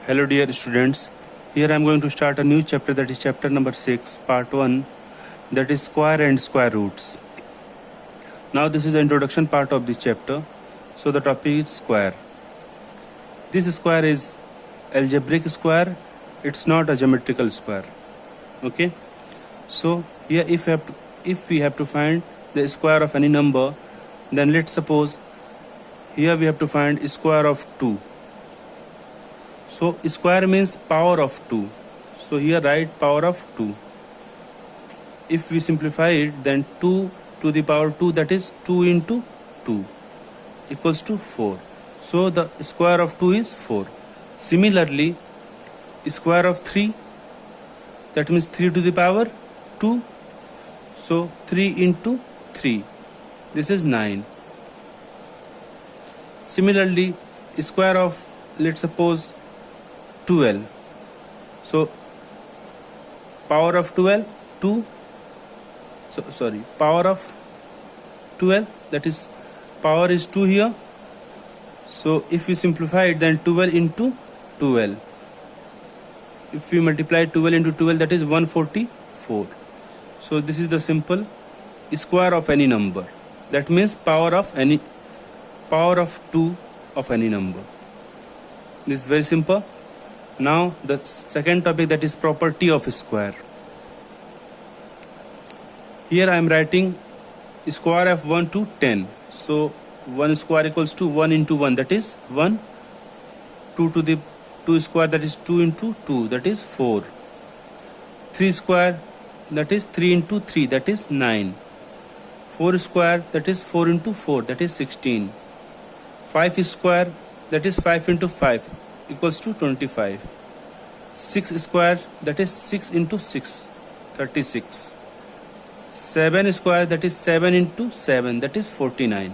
Hello dear students, here I am going to start a new chapter, that is chapter number 6, part 1, that is square and square roots. Now this is the introduction part of this chapter. So the topic is square. This square is algebraic square, it's not a geometrical square. Okay, so here if we have to find the square of any number, then let's suppose here we have to find square of 2. So square means power of 2. So here write power of 2. If we simplify it, then 2 to the power 2, that is 2 into 2 equals to 4. So the square of 2 is 4. Similarly, square of 3, that means 3 to the power 2. So 3 into 3, this is 9. Similarly, square of, let's suppose, 12. So power of 12, 2. Power of 12, that is power is 2 here. So if we simplify it, then 12 into 12. If we multiply 12 into 12, that is 144. So this is the simple square of any number. That means power of 2 of any number. This is very simple. Now the second topic, that is property of square. Here I am writing square of 1 to 10. So 1 square equals to 1 into 1, that is 1. 2 to the 2 square, that is 2 into 2, that is 4. 3 square, that is 3 into 3, that is 9. 4 square, that is 4 into 4, that is 16. 5 square, that is 5 into 5, equals to 25. 6 square, that is 6 into 6, 36. 7 square, that is 7 into 7, that is 49.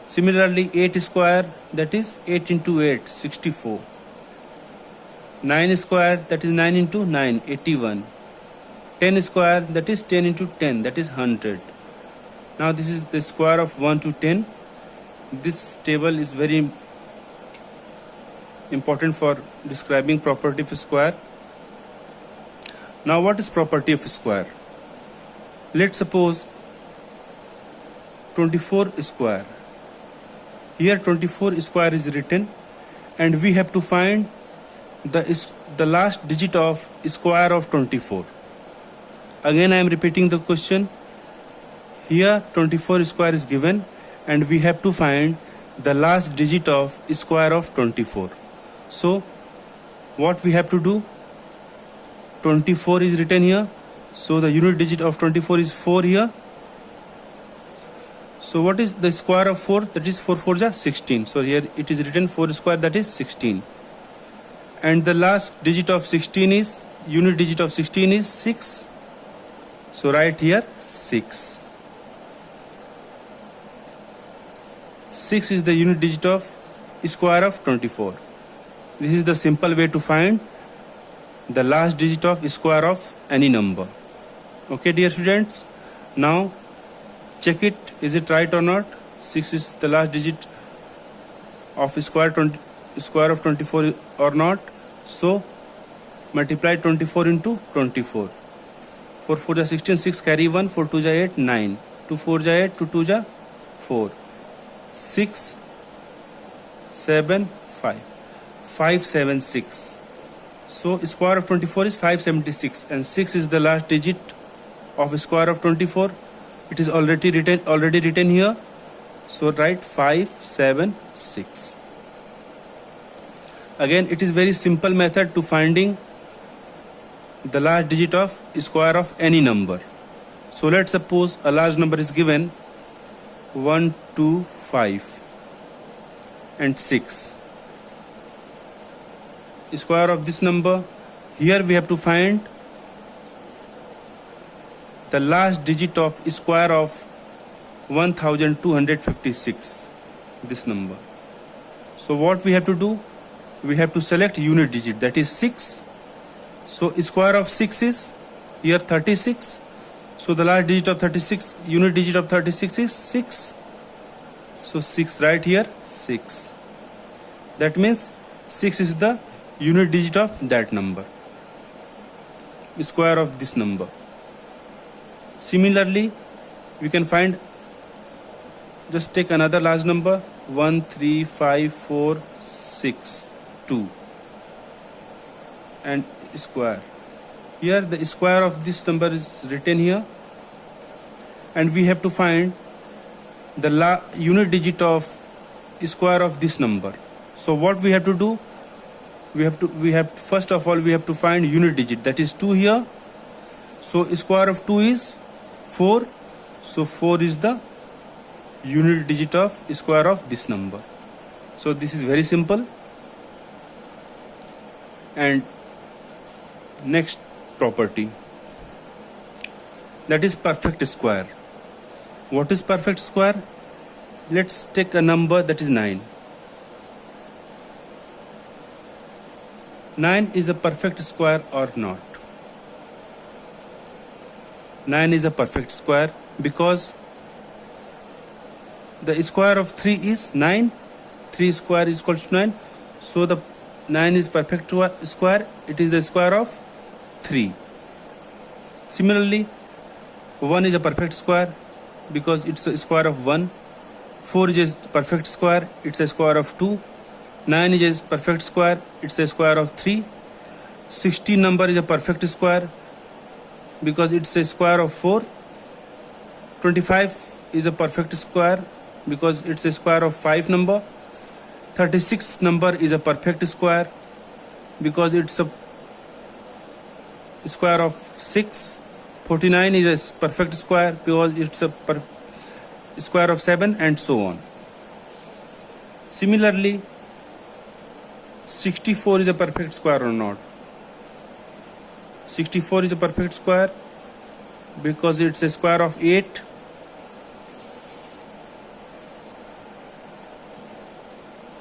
Similarly, 8 square, that is 8 into 8, 64. 9 square, that is 9 into 9, 81. 10 square, that is 10 into 10, that is 100. Now this is the square of 1 to 10. This table is very important for describing property of square. Now what is property of square? Let's suppose 24 square. Here 24 square is written, and we have to find the last digit of square of 24. Again I am repeating the question. Here 24 square is given, and we have to find the last digit of square of 24. So what we have to do, 24 is written here, so the unit digit of 24 is 4 here. So what is the square of 4? That is 4 4 is 16. So here it is written 4 square, that is 16. And the last digit of 16 is, unit digit of 16 is 6. So write here 6. 6 is the unit digit of square of 24. This is the simple way to find the last digit of square of any number. Okay, dear students. Now check it, is it right or not? 6 is the last digit of square of 24 or not? So multiply 24 into 24. 4 4 is 16, 6 carry 1, 4 2 is 8, 9. 2 4 is 8, 2 2 is 4. 6 7 5. 576. So square of 24 is 576, and 6 is the last digit of square of 24. It is already written here. So write 576. Again, it is very simple method to finding the last digit of square of any number. So let's suppose a large number is given, 1 2 5 and 6. Square of this number, here we have to find the last digit of square of 1256, this number. So what we have to do, we have to select unit digit, that is 6. So square of 6 is here 36. So the last digit of 36, unit digit of 36 is 6. So 6 right here, 6. That means 6 is the unit digit of that number, square of this number. Similarly, we can find, just take another large number, 1 3 5 4 6 2 and square. Here the square of this number is written here, and we have to find the unit digit of square of this number. So what we have to do, first of all we have to find unit digit, that is 2 here. So square of 2 is 4, so 4 is the unit digit of square of this number. So this is very simple. And next property, that is perfect square. What is perfect square? Let's take a number that is 9. 9 is a perfect square or not? 9 is a perfect square because the square of 3 is 9. 3 square is equal to 9. So the 9 is perfect square. It is the square of 3. Similarly, 1 is a perfect square because it's a square of 1. 4 is a perfect square. It's a square of 2. 9 is a perfect square. It's a square of 3. 16 number is a perfect square because it's a square of 4. 25 is a perfect square because it's a square of 5 number. 36 number is a perfect square because it's a square of 6. 49 is a perfect square because it's a square of 7, and so on. Similarly, 64 is a perfect square or not? 64 is a perfect square because it's a square of 8.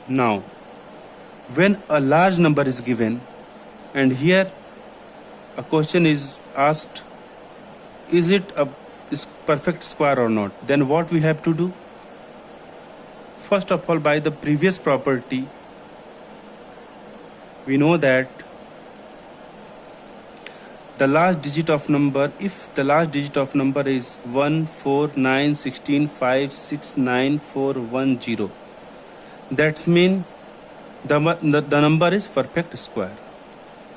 Now, when a large number is given, and here a question is asked, is it a perfect square or not? Then what we have to do? First of all, by the previous property, we know that the last digit of number, if the last digit of number is 1 4 9 16 5 6 9 4 1 0, that means the number is perfect square.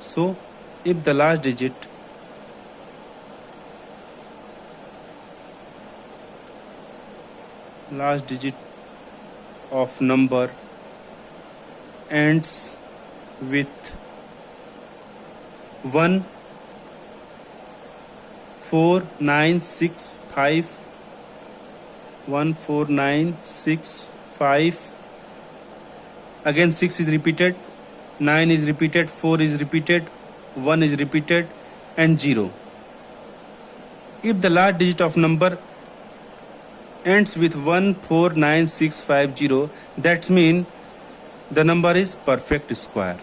So if the last digit of number ends with 1 4 9 6 5, 1 4 9 6 5, again 6 is repeated, 9 is repeated, 4 is repeated, 1 is repeated, and 0. If the last digit of number ends with 1 4 9 6 5 0, that means the number is perfect square.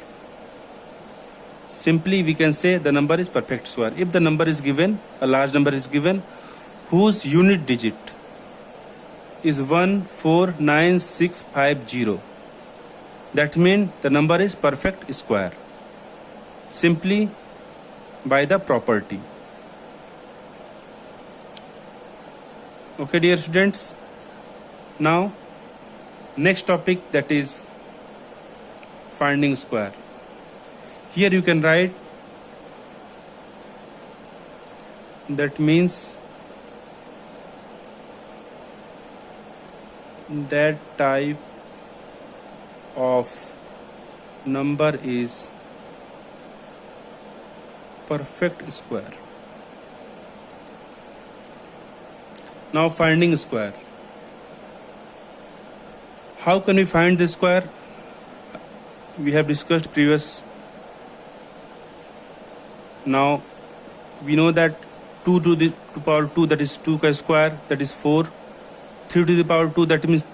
Simply we can say the number is perfect square. If the number is given, a large number is given, whose unit digit is 1 4 9 6 5 0, that means the number is perfect square, simply by the property. Okay, dear students, now next topic, that is finding square. Here you can write, that means that type of number is perfect square. Now finding square. How can we find the square? We have discussed previous. Now we know that 2 to the power 2, that is 2 square, that is 4. 3 to the power 2, that means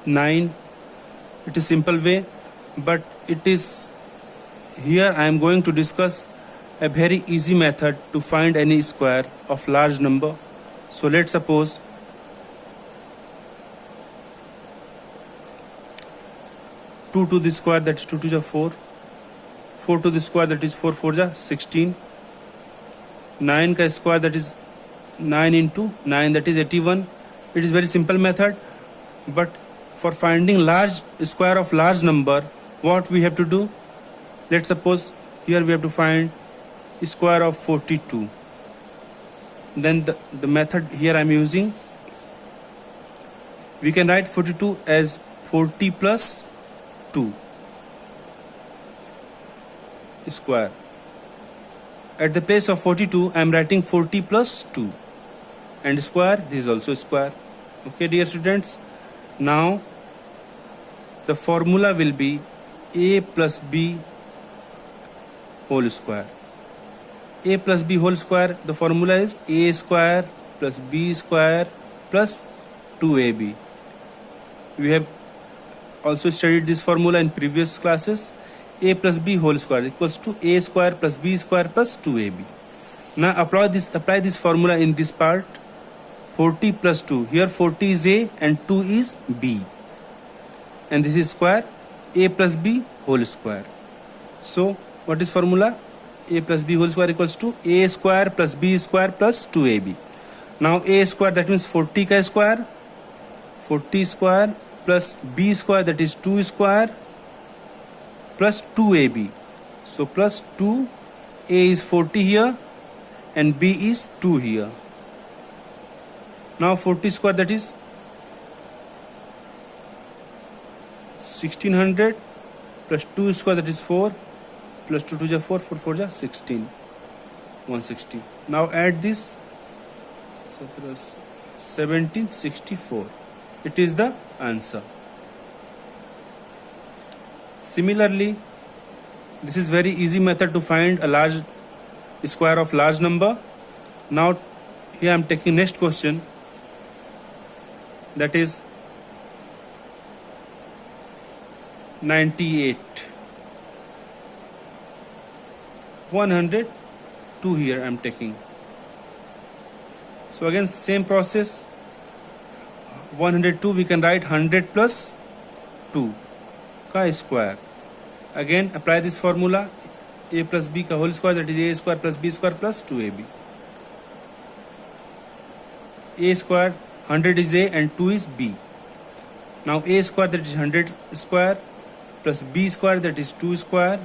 9. It is simple way, but it is here I am going to discuss a very easy method to find any square of large number. So let's suppose 2 to the square, that is 2 to the 4. 4 to the square, that is 4 4 ja 16. 9 ka square, that is 9 into 9, that is 81. It is very simple method, but for finding large square of large number, what we have to do? Let's suppose here we have to find square of 42. Then the method here I am using, we can write 42 as 40 plus 2 square. At the place of 42, I am writing 40 plus 2 and square. This is also square. Okay, dear students. Now the formula will be a plus b whole square. A plus b whole square, the formula is a square plus b square plus 2ab. We have also studied this formula in previous classes. A plus b whole square equals to a square plus b square plus 2ab. Now apply this formula in this part. 40 plus 2. Here 40 is a and 2 is b. And this is square. A plus b whole square. So what is formula? A plus b whole square equals to a square plus b square plus 2ab. Now a square, that means 40 ka square. 40 square plus b square, that is 2 square plus 2ab. So plus 2, a is 40 here and b is 2 here. Now 40 square, that is 1600 plus 2 square, that is 4 plus 2 to 4, 4 4 ja 16, 160. Now add this 1764. It is the answer. Similarly, this is very easy method to find a large square of large number. Now here I am taking next question, that is 98. 102 here I am taking. So again same process. 102 we can write 100 plus 2 ka square. Again apply this formula, a plus b ka whole square, that is a square plus b square plus 2ab. A square, 100 is a and 2 is b. Now a square, that is 100 square plus b square, that is 2 square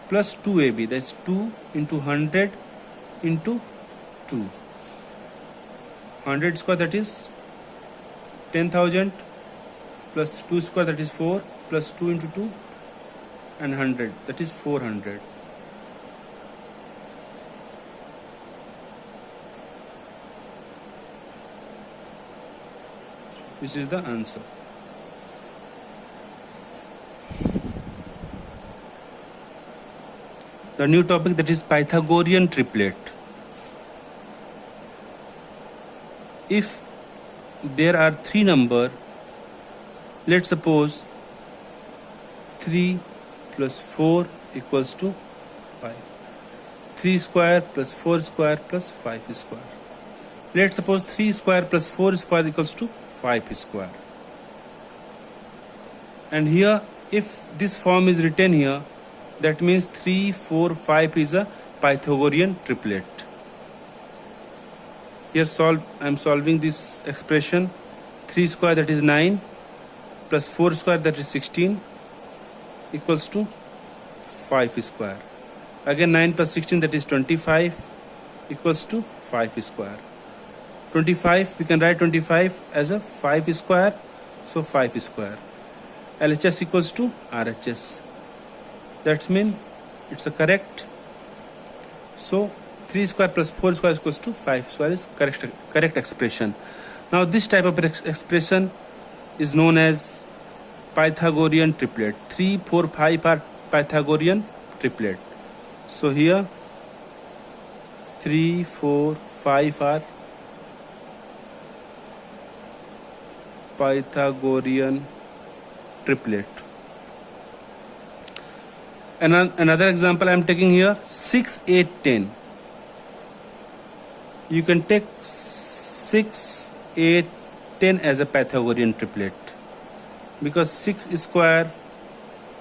plus 2ab, that's 2 into 100 into 2. 100 square, that is 10,000 plus 2 square, that is 4 plus 2 into 2 and 100, that is 400. This is the answer. The new topic, that is Pythagorean triplet. If there are three numbers, let's suppose 3 plus 4 equals to 5. 3 square plus 4 square plus 5 square. Let's suppose 3 square plus 4 square equals to 5 square. And here, if this form is written here, that means 3, 4, 5 is a Pythagorean triplet. Here I am solving this expression. 3 square, that is 9, plus 4 square, that is 16, equals to 5 square. Again 9 plus 16, that is 25, equals to 5 square. 25, we can write 25 as a 5 square, so 5 square. LHS equals to RHS. That means it's a correct. So 3 square plus 4 square equals to 5 square is correct expression. Now this type of expression is known as Pythagorean triplet. 3, 4, 5 are Pythagorean triplet. So here 3, 4, 5 are Pythagorean triplet. Another example I am taking here, 6, 8, 10. You can take 6, 8, 10 as a Pythagorean triplet, because 6 square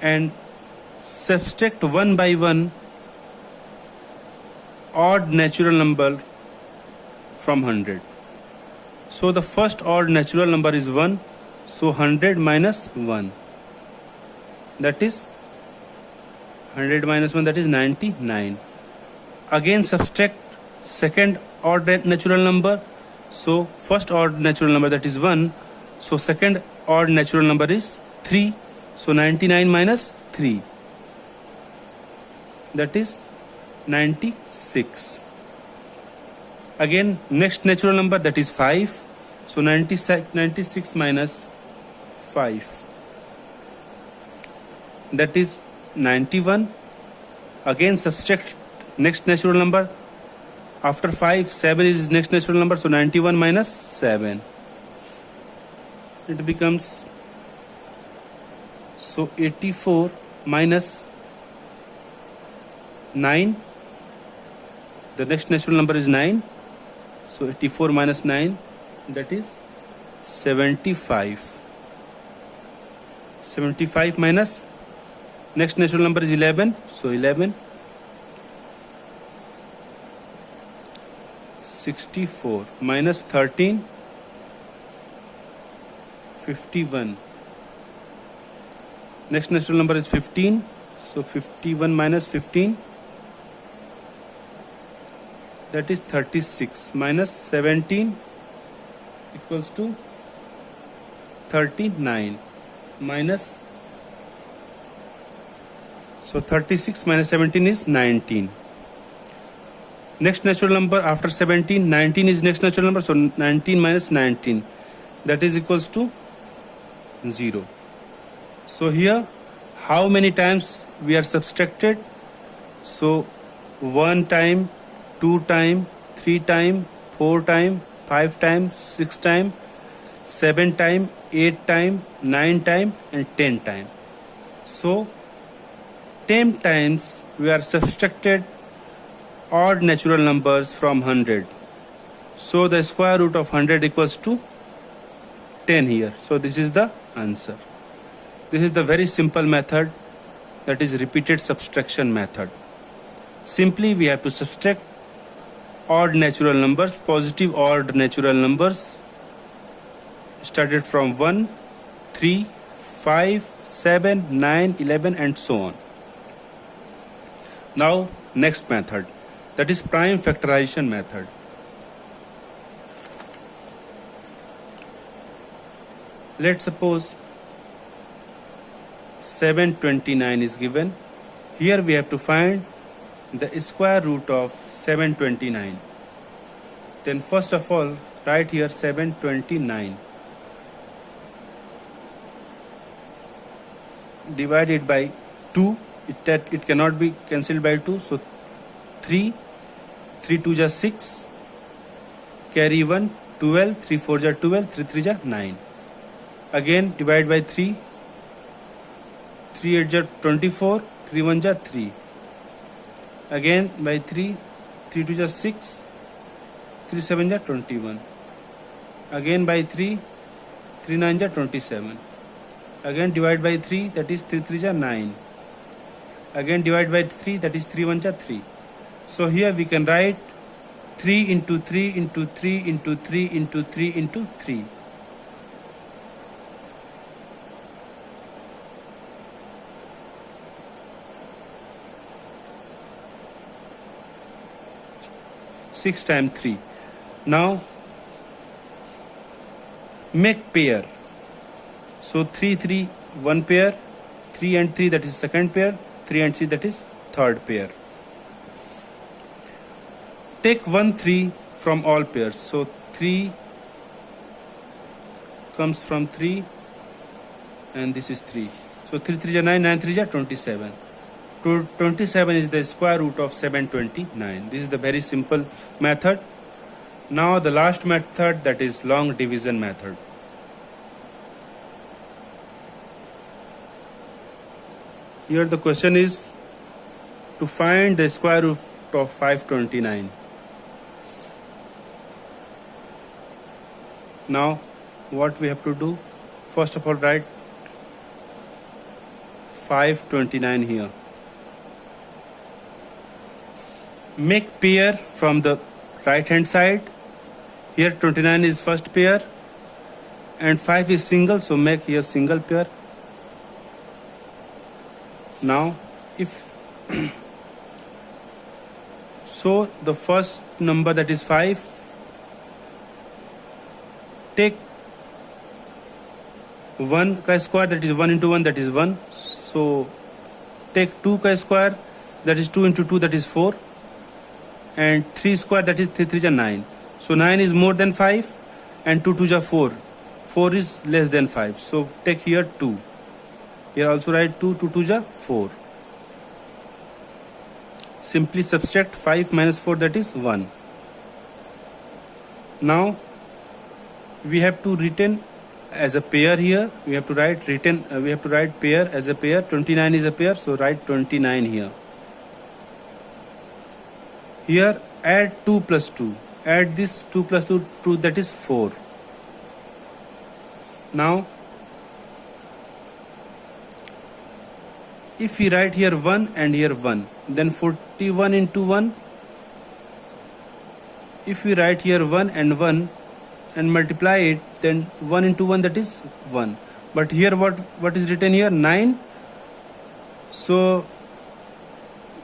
and subtract one by one odd natural number from 100. So the first odd natural number is 1. So 100 minus 1, that is 100 minus 1, that is 99. Again subtract second odd natural number. So first odd natural number, that is 1. So second odd natural number is 3. So 99 minus 3, that is 96. Again next natural number, that is 5. So 96 minus 5, that is 91. Again subtract next natural number. After 5, 7 is next natural number. So 91 minus 7, it becomes, so 84 minus 9, the next natural number is 9. So 84 minus 9, that is 75. 75 minus next natural number is 11. So 11. 64 minus 13, 51. Next natural number is 15. So 51 minus 15, that is 36. Minus 17 equals to 39. Minus, so 36 minus 17 is 19. Next natural number after 17, 19 is next natural number. So 19 minus 19, that is equals to 0. So here how many times we are subtracted? So 1 time, 2 time, 3 time, 4 time, 5 times, 6 time, 7 time, 8 time, 9 time, and 10 time. So 10 times we are subtracted odd natural numbers from 100. So the square root of 100 equals to 10 here. So this is the answer. This is the very simple method, that is repeated subtraction method. Simply we have to subtract odd natural numbers, positive odd natural numbers, started from 1, 3, 5, 7, 9, 11, and so on. Now next method, that is prime factorization method. Let's suppose 729 is given. Here we have to find the square root of 729. Then first of all write here 729 divided by 2. It cannot be cancelled by 2. So 3 2 ja 6, carry 1, 12, 3 4 ja 12, 3 3 ja 9. Again divide by 3, 3 8 ja 24, 3 1 ja 3. Again by 3, 3 2 ja 6, 3 7 ja 21. Again by 3, 3 9 ja 27. Again divide by 3, that is 3 3 ja 9. Again divide by 3, that is 3 1 ja 3. So here we can write 3 into 3 into 3 into 3 into 3 into 3. Six times 3. Now make pair. So 3 3 one pair, 3 and 3 that is second pair, 3 and 3 that is third pair. Take 1 3 from all pairs. So 3 comes from 3 and this is 3. So 3 3 ja 9, 9 3 ja 27. 27 is the square root of 729. This is the very simple method. Now the last method, that is long division method. Here the question is to find the square root of 529. Now what we have to do? First of all write 529 here. Make pair from the right hand side. Here 29 is first pair and 5 is single, so make here single pair. Now if so the first number, that is 5, take 1 ka square, that is 1 into 1, that is 1. So take 2 ka square, that is 2 into 2, that is 4, and 3 square, that is 3 3 is 9. So 9 is more than 5 and 2 2 is 4. 4 is less than 5. So take here 2. Here also write 2, 2 2 is 4. Simply subtract 5 minus 4, that is 1. Now we have to written as a pair here. We have to write pair as a pair. 29 is a pair, so write 29 here. Here add 2 plus 2. Add this 2 plus 2, that is 4. Now if we write here 1 and here 1, then 41 into 1. If we write here 1 and multiply it, then 1 into 1, that is 1. But here what is written here? 9. So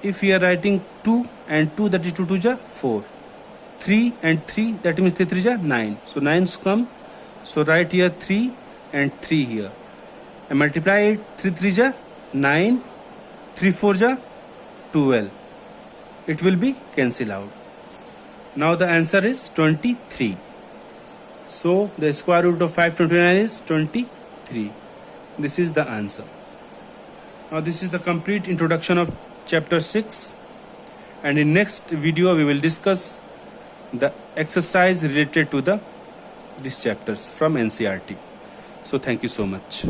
if we are writing 2 and 2, that is 2 2 is 4. 3 and 3, that means 3 3 is 9. So 9's come. So write here 3 and 3 here. And multiply it. 3 3 is 9. 3 4 is 12. It will be cancel out. Now the answer is 23. So the square root of 529 is 23. This is the answer. Now this is the complete introduction of chapter 6, and in next video we will discuss the exercise related to these chapters from NCERT. So thank you so much.